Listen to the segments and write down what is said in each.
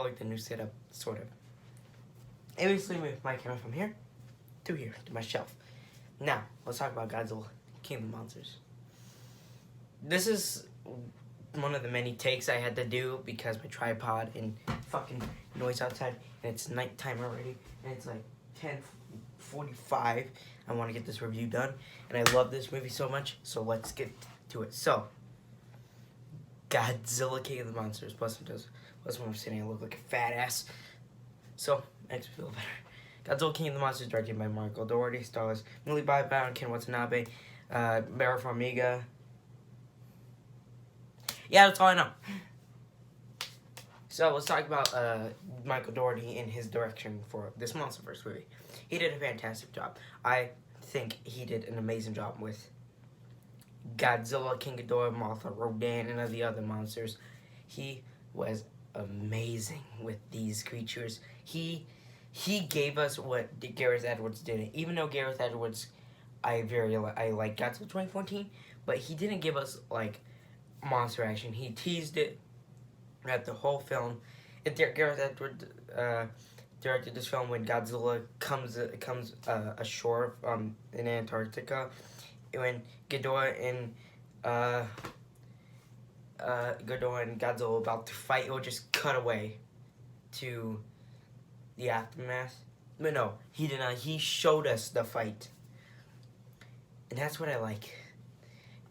like the new setup, sort of. I basically moved my camera from here to my shelf. Now, let's talk about Godzilla, King of the Monsters. This is one of the many takes I had to do because my tripod and fucking noise outside, and it's nighttime already, and it's like 10:45. I want to get this review done, and I love this movie so much, so let's get to it. So, Godzilla, King of the Monsters, plus when I'm sitting, I look like a fat ass. So, makes me feel better. Godzilla, King of the Monsters, directed by Michael Dougherty, stars Millie Bobby Brown, Ken Watanabe, Mara Farmiga. Yeah, that's all I know. So let's talk about Michael Dougherty and his direction for this MonsterVerse movie. He did a fantastic job. I think he did an amazing job with Godzilla, King Ghidorah, Mothra, Rodan, and the other monsters. He was amazing with these creatures. He gave us what Gareth Edwards didn't. Even though Gareth Edwards, I like Godzilla 2014, but he didn't give us like monster action. He teased it throughout the whole film. Gareth Edwards directed this film when Godzilla comes ashore in Antarctica, when Ghidorah and Godzilla about to fight. It would just cut away to the aftermath. But no, he did not. He showed us the fight, and that's what I like.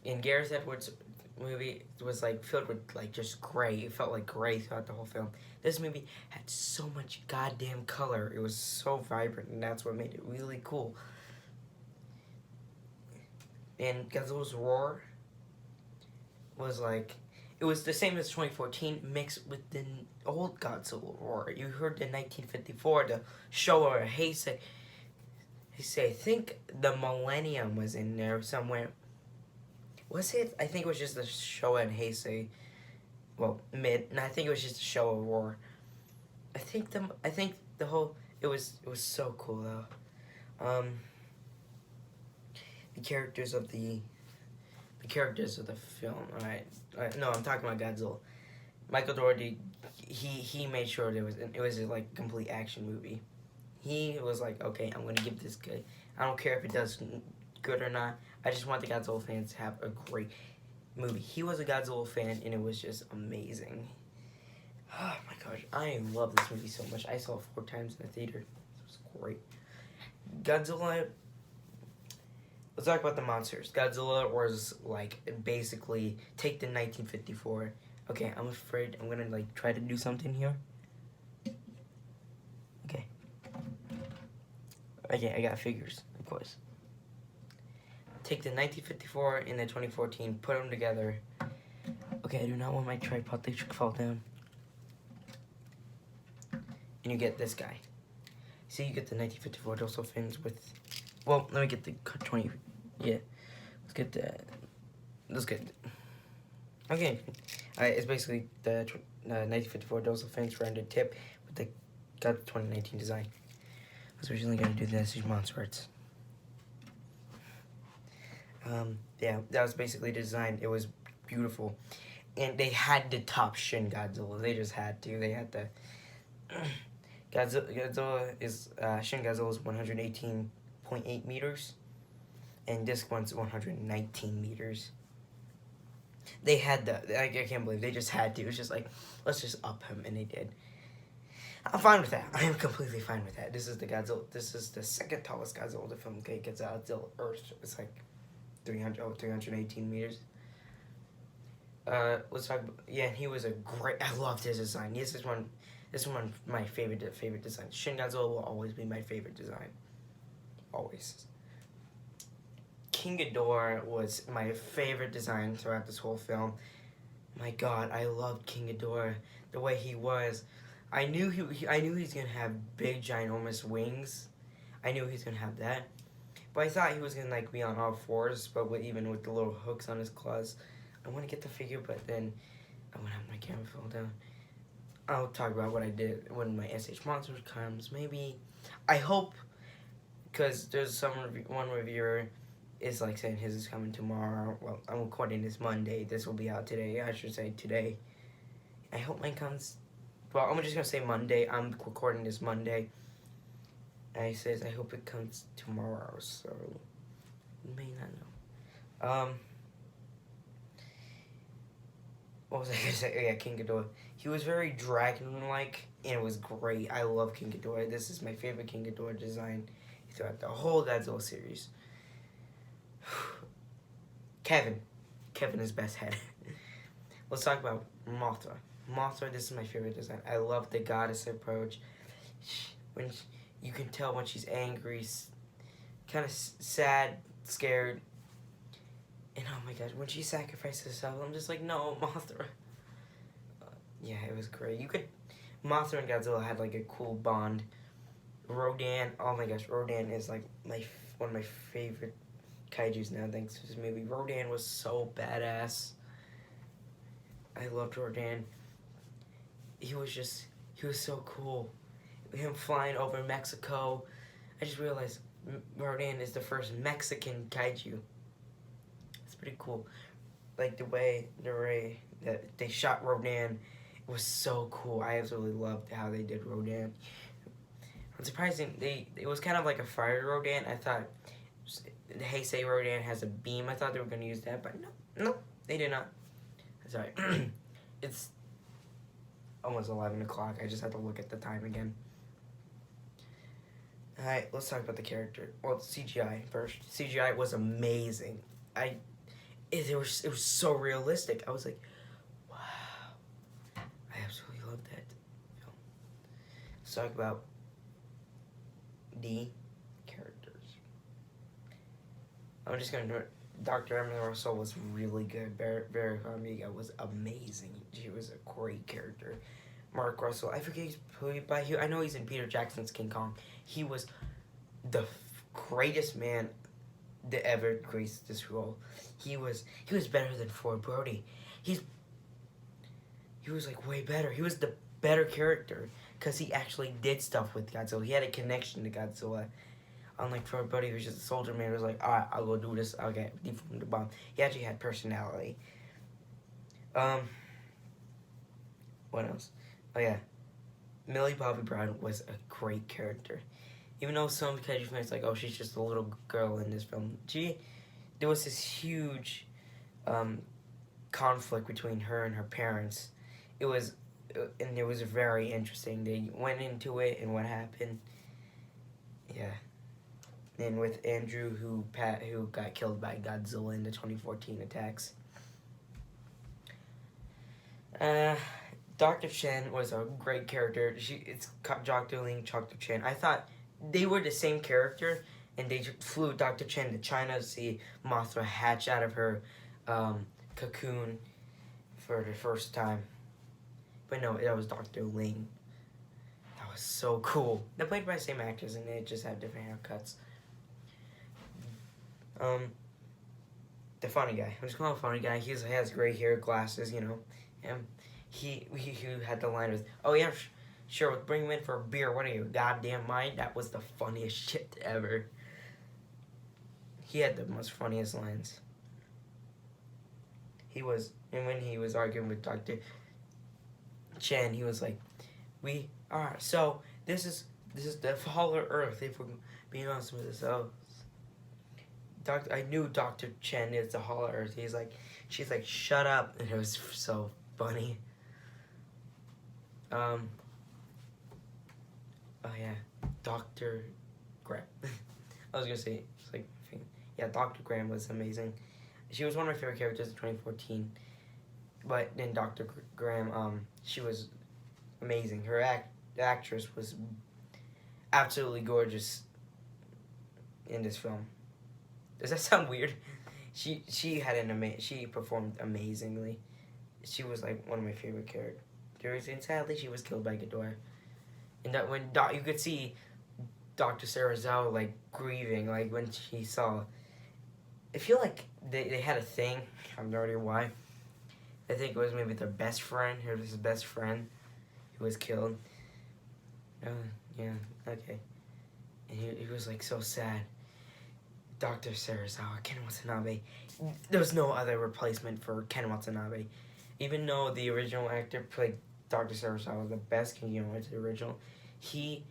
In Gareth Edwards' movie, it was like filled with like just gray. It felt like gray throughout the whole film. This movie had so much goddamn color. It was so vibrant, and that's what made it really cool. And Godzilla's roar was like, it was the same as 2014 mixed with the old Godzilla roar. You heard the 1954, the Showa Heisei. I think the Millennium was in there somewhere. Was it? I think it was just the Showa and Heisei. Well, and I think it was just the Showa roar. I think the whole, it was so cool though. The characters of the film. All right. No, I'm talking about Godzilla. Michael Dougherty, he made sure it was a like complete action movie. He was like, okay, I'm gonna give this good. I don't care if it does good or not. I just want the Godzilla fans to have a great movie. He was a Godzilla fan, and it was just amazing. Oh my gosh, I love this movie so much. I saw it 4 times in the theater. It was great. Godzilla. Let's talk about the monsters. Godzilla was like basically take the 1954. Okay, I'm afraid I'm gonna like try to do something here. Okay, I got figures, of course. Take the 1954 and the 2014, put them together. Okay, I do not want my tripod to fall down. And you get this guy. See, you get the 1954 dorsal fins with, well, let me get the 20, yeah. Let's get that. Let's get, okay. It's basically the 1954 dorsal fins rounded tip with the 2019 design. I was originally going to do this, these monster arts. Yeah, that was basically the design. It was beautiful. And they had to top Shin Godzilla. They just had to. They had to. Godzilla is, Shin Godzilla is 118.8 meters. And this one's 119 meters. They had the, I can't believe they just had to. It was just like, let's just up him, and they did. I'm fine with that. I am completely fine with that. This is the Godzilla. This is the second tallest Godzilla the film gets out of Earth. It's like 318 meters. Let's talk about, yeah, he was a great, I loved his design. This is one of my favorite designs. Shin Godzilla will always be my favorite design. Always. King Ghidorah was my favorite design throughout this whole film. My God, I loved King Ghidorah, the way he was. I knew he's gonna have big, ginormous wings. I knew he's gonna have that. But I thought he was gonna like be on all fours, but even with the little hooks on his claws. I want to get the figure, but then I want to have my camera fall down. I'll talk about what I did when my SH Monsters comes. Maybe, I hope, because there's one reviewer is like saying his is coming tomorrow. Well, I'm recording this Monday. This will be out today. I should say today. I hope mine comes well, I'm just gonna say Monday. I'm recording this Monday. And he says, I hope it comes tomorrow, so you may not know. What was I gonna say? Oh, yeah, King Ghidorah. He was very dragon-like, and it was great. I love King Ghidorah. This is my favorite King Ghidorah design throughout the whole Godzilla series. Kevin. Kevin is best head. Let's talk about Mothra. Mothra, this is my favorite design. I love the goddess approach. You can tell when she's angry, kind of sad, scared. And oh my gosh, when she sacrifices herself, I'm just like, no, Mothra. Yeah, it was great. Mothra and Godzilla had like a cool bond. Rodan, oh my gosh, Rodan is like one of my favorite kaijus now, thanks to this movie. Rodan was so badass. I loved Rodan. He was so cool. Him flying over Mexico. I just realized Rodan is the first Mexican kaiju. It's pretty cool. Like the way that they shot Rodan was so cool. I absolutely loved how they did Rodan. I'm surprised it was kind of like a fire Rodan. I thought the Heisei Rodan has a beam. I thought they were going to use that, but no, they did not. Sorry. It's almost 11 o'clock. I just had to look at the time again. Alright, let's talk about the character. Well, CGI first. CGI was amazing. It was so realistic. I was like, wow. I absolutely loved that film. Let's talk about the characters. I'm just gonna do it. Dr. Emily Russell was really good. Vera Farmiga was amazing. She was a great character. Mark Russell, I forget he's played by who. I know he's in Peter Jackson's King Kong. He was the greatest man that ever graced this role. He was better than Ford Brody. He was like way better. He was the better character because he actually did stuff with Godzilla. He had a connection to Godzilla. Unlike Ford Brody, who was just a soldier man, who was like, alright, I'll go do this. I'll get deformed the bomb. He actually had personality. What else? Oh yeah, Millie Bobby Brown was a great character. Even though some kaiju fans like, oh, she's just a little girl in this film. There was this huge conflict between her and her parents. It was very interesting. They went into it and what happened. Yeah. And with Andrew, who got killed by Godzilla in the 2014 attacks. Dr. Chen was a great character. It's Dr. Ling, Dr. Chen. I thought they were the same character, and they flew Dr. Chen to China to see Mothra hatch out of her cocoon for the first time. But no, that was Dr. Ling. That was so cool. They're played by the same actors, and they just have different haircuts. The funny guy. I'm just calling him funny guy. He has gray hair, glasses, you know. He had the line with, oh yeah, sure, we'll bring him in for a beer. What are you, goddamn mind? That was the funniest shit ever. He had the most funniest lines. And when he was arguing with Dr. Chen, he was like, so this is the fall of Earth, if we're being honest with ourselves. I knew Dr. Chen is the Hall of Earth. She's like, shut up. And it was so funny. Oh yeah, Dr. Graham. I was gonna say, it's like, yeah, Dr. Graham was amazing. She was one of my favorite characters in 2014. But then Dr. Graham, she was amazing. Her actress was absolutely gorgeous in this film. Does that sound weird? She performed amazingly. She was like one of my favorite characters, and sadly she was killed by Ghidorah. And that when you could see Dr. Sarah Zhao like grieving, like when she saw. I feel like they had a thing. I have no idea why. I think it was maybe their best friend, his best friend, who was killed. Yeah, okay. And he was like so sad. Dr. Sarazawa, Ken Watanabe. There was no other replacement for Ken Watanabe. Even though the original actor played Dr. Sarasawa was the best King Ghidorah to the original. He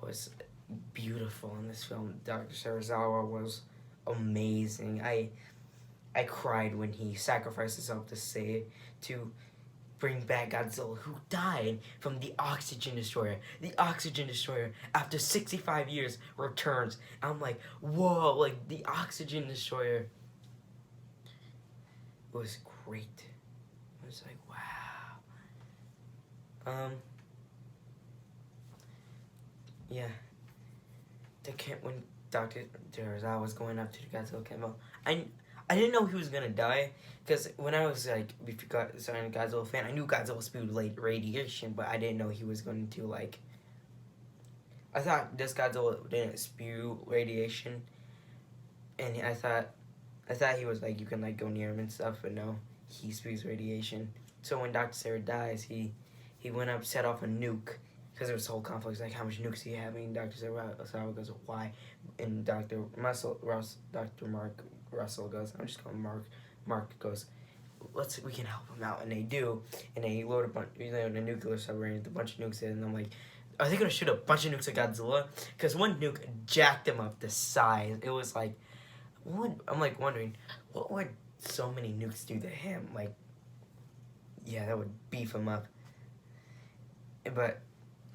was beautiful in this film. Dr. Sarasawa was amazing. I cried when he sacrificed himself to bring back Godzilla, who died from the oxygen destroyer. The oxygen destroyer, after 65 years, returns. I'm like, whoa, like the oxygen destroyer was great. I was like, wow. Yeah. When Dr. Darazawa was going up to the Godzilla camp, I didn't know he was gonna die, because when I was like a Godzilla fan, I knew Godzilla spewed like radiation, but I didn't know he was going to like. I thought this Godzilla didn't spew radiation, and I thought he was like you can like go near him and stuff, but no, he spews radiation. So when Dr. Sarah dies, he went up, set off a nuke, because there was a whole conflict like how much nukes are you having? Dr. Sarah goes why, and Dr. Mark Russell goes, I'm just calling Mark. Mark goes, we can help him out, and they do, and they load a nuclear submarine with a bunch of nukes in, and I'm like, are they gonna shoot a bunch of nukes at Godzilla? Because one nuke jacked him up the size. It was like, I'm like wondering, what would so many nukes do to him? Like, yeah, that would beef him up. But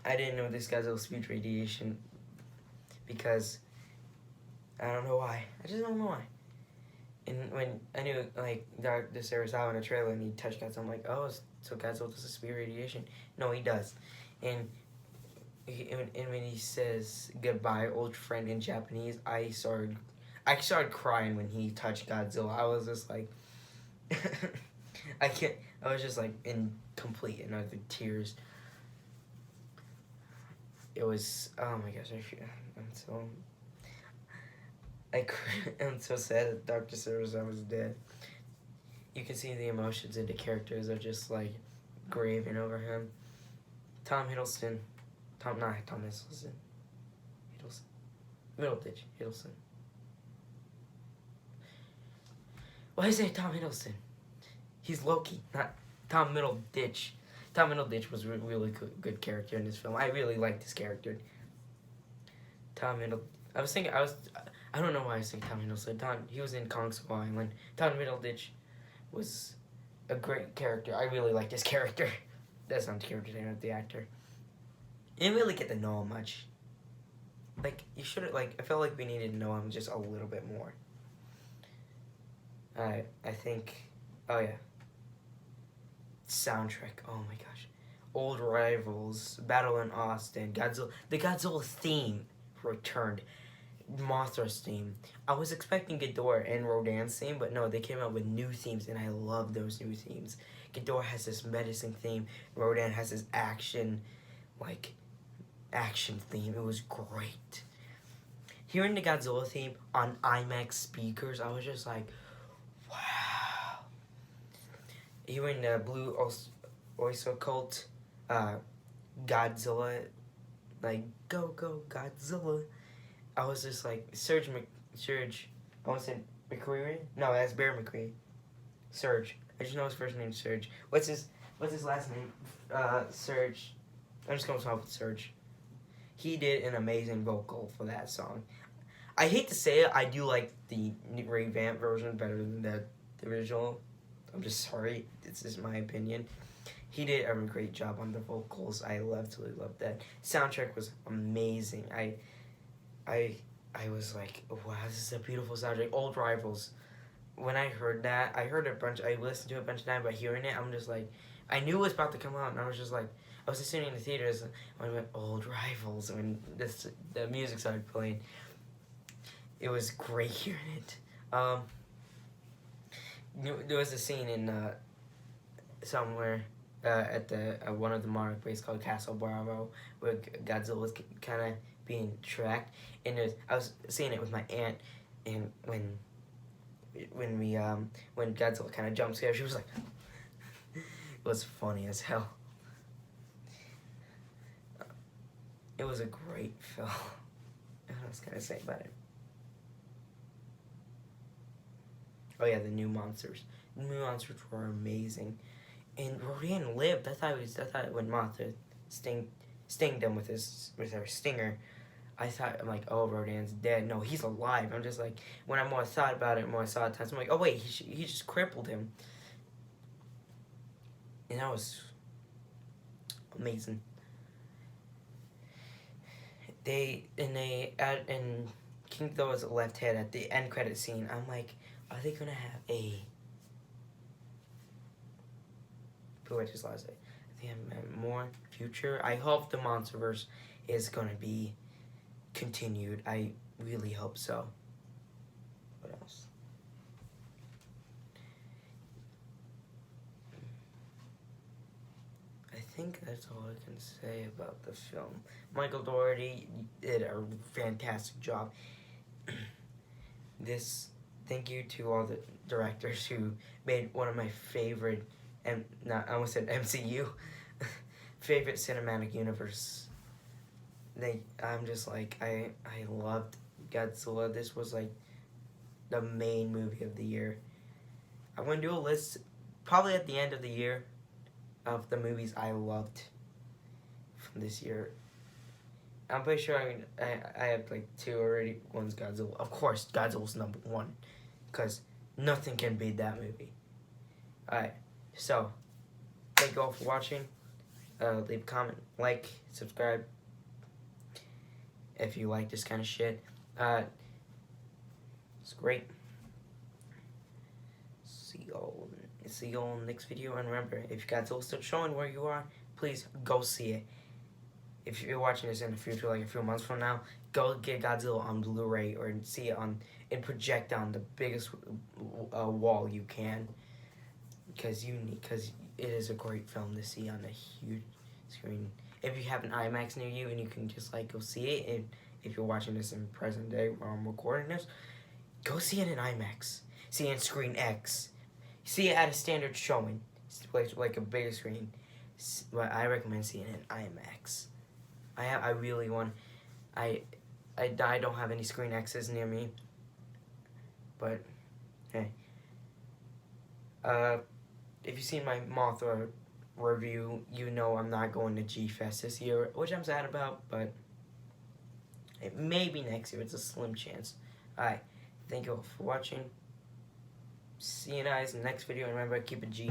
I didn't know this Godzilla spewed radiation, because I don't know why. I just don't know why. And when I knew, like, Dr. Sarasawa in a trailer and he touched Godzilla, I'm like, oh, so Godzilla doesn't spew radiation? No, he does. And when he says goodbye, old friend, in Japanese, I started crying when he touched Godzilla. I was just like, I was just like in complete and utter tears. It was, oh my gosh, I'm so sad that Dr. Sarasawa was dead. You can see the emotions in the characters are just like grieving over him. Tom Hiddleston. Hiddleston. Why is it Tom Hiddleston? He's Loki, not Tom Middleditch. Tom Middleditch was a really good character in this film. I really liked his character. I don't know why I was thinking Tom Hiddleston. He was in Kong Skull Island. Tom Middleditch was a great character. I really liked his character. That's not the character name of the actor. You didn't really get to know him much. Like, you should have, like, I felt like we needed to know him just a little bit more. I think, oh yeah. Soundtrack, oh my gosh. Old Rivals, Battle in Austin, Godzilla. The Godzilla theme returned. Mothra's theme. I was expecting Ghidorah and Rodan's theme, but no, they came out with new themes, and I love those new themes. Ghidorah has this medicine theme. Rodan has this action theme. It was great. Hearing the Godzilla theme on IMAX speakers, I was just like, wow. Hearing the Blue Oyster Cult, Godzilla, like, go Godzilla. I was just like, Serge, I want to say McCreary? No, that's Bear McCreary. Serge. I just know his first name, Serge. What's his last name? Serge. I'm just going to talk with Serge. He did an amazing vocal for that song. I hate to say it, I do like the revamped version better than the original. I'm just sorry. This is my opinion. He did a great job on the vocals. I absolutely loved that. Soundtrack was amazing. I was like, wow, this is a beautiful soundtrack. Old Rivals. When I heard that, I listened to it a bunch of times, but hearing it, I'm just like, I knew it was about to come out, and I was just like, I was just sitting in the theaters when I went, Old Rivals, when the music started playing. It was great hearing it. There was a scene in somewhere at one of the monarch bases called Castle Bravo, where Godzilla was kind of being tracked, and I was seeing it with my aunt, and when Godzilla kind of jump scared, she was like, it was funny as hell. It was a great film. What else can I say about it? Oh yeah, the new monsters. The new monsters were amazing. And Rodan lived. I thought when Mothra stinged him with her stinger, I'm like, oh, Rodan's dead. No, he's alive. I'm just like, when I more thought about it, more I saw it times, I'm like, oh wait, he just crippled him. And that was amazing. And King Ghidorah's left head at the end credit scene. I'm like, are they gonna have a? I just lost it. I think more future. I hope the MonsterVerse is gonna be continued. I really hope so. What else? I think that's all I can say about the film. Michael Dougherty did a fantastic job. Thank you to all the directors who made one of my favorite, I almost said MCU, favorite cinematic universe. I'm just like, I loved Godzilla. This was like the main movie of the year. I'm gonna do a list probably at the end of the year of the movies I loved from this year. I'm pretty sure I have like 2 already. One's Godzilla. Of course, Godzilla's number 1 because nothing can beat that movie. Alright, so thank you all for watching. Leave a comment, like, subscribe if you like this kind of shit. It's great. See you all in the next video. And remember, if Godzilla's still showing where you are, please go see it. If you're watching this in the future, like a few months from now, go get Godzilla on Blu-ray or see it and project on the biggest wall you can, because it is a great film to see on a huge screen. If you have an IMAX near you and you can just like go see it, and if you're watching this in present day while I'm recording this, go see it in IMAX. See it in Screen X. See it at a standard showing, like a bigger screen. But I recommend seeing it in IMAX. I really want. I don't have any Screen X's near me. But hey, if you've seen my Mothra review, you know I'm not going to G-Fest this year, which I'm sad about. But it may be next year. It's a slim chance. Alright, thank you all for watching. See you guys in the next video. And remember, keep it G.